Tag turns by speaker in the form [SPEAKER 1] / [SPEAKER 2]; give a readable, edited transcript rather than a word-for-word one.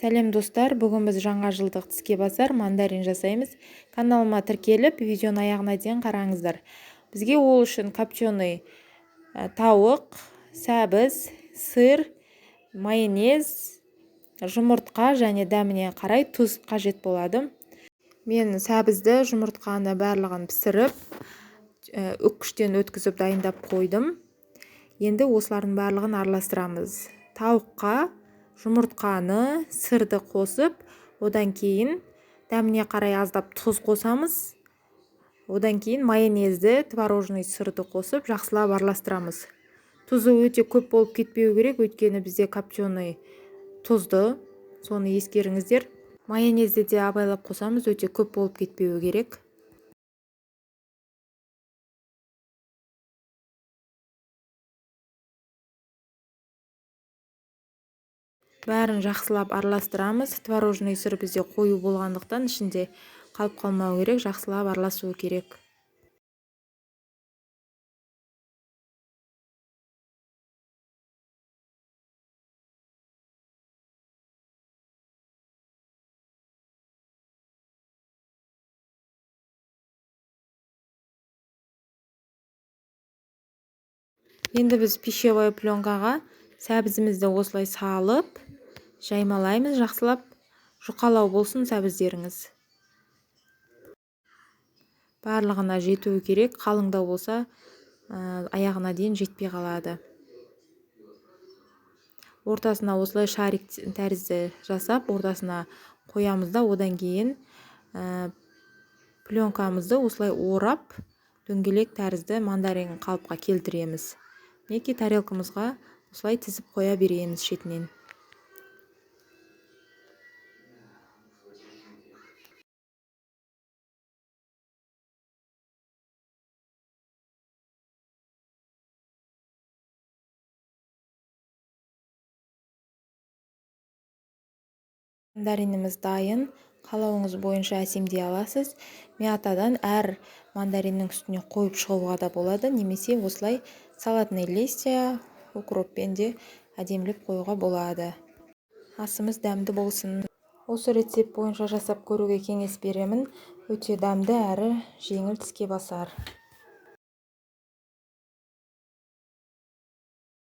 [SPEAKER 1] Сәлем достар, бүгін біз жаңа жылдық тіске басар мандарин жасаймыз. Каналыма тіркеліп, видеоны аяғына дейін қараңыздар. Бізге ол үшін копченый тауық, сәбіз, сыр, майонез, жұмыртқа және дәміне қарай тұз қажет болады. Мен сәбізді, жұмыртқаны барлығын пісіріп, үккіштен өткізіп дайындап қойдым. Енді осылардың барлығын араластырамыз. Тауыққа жұмыртқаны, сырды қосып, одан кейін дәміне қарай аздап тұз қосамыз. Одан кейін майонезді, творожный сырды қосып, жақсылап араластырамыз. Тұзы өте көп болып кетпеу керек, өйткені бізде копченый тұзды, соны ескеріңіздер. Майонезді де абайлап қосамыз, өте көп болып кетпеу керек. Бәрін жақсылап араластырамыз. Творожный сыр бізде қою болғандықтан ішінде қалып қалмау керек, жақсылап араласу керек. Енді біз пищевой пленкаға сәбізімізді осылай салып, жаймалаймыз, жақсылап жұқалау болсын сәбіздеріңіз. Барлығына жетуі керек, қалыңдау болса аяғына дейін жетпей қалады. Ортасына осылай шарик тәрізді жасап, ортасына қоямыз да, одан кейін пленкамызды осылай орап, дөңгелек тәрізді мандарин қалыпқа келтіреміз. Неке тарелкамызға осылай тізіп қоя береміз шетінен. Мандариніміз дайын, қалауыңыз бойынша әсемдей аласыз. Мятадан әр мандариннің үстіне қойып шығуға да болады, немесе осылай салатный листья, укроппен де әдемілеп қоюға болады. Асымыз дәмді болсын. Осы рецепт бойынша жасап көруге кеңес беремін. Өте дәмді әрі жеңіл тіске басар.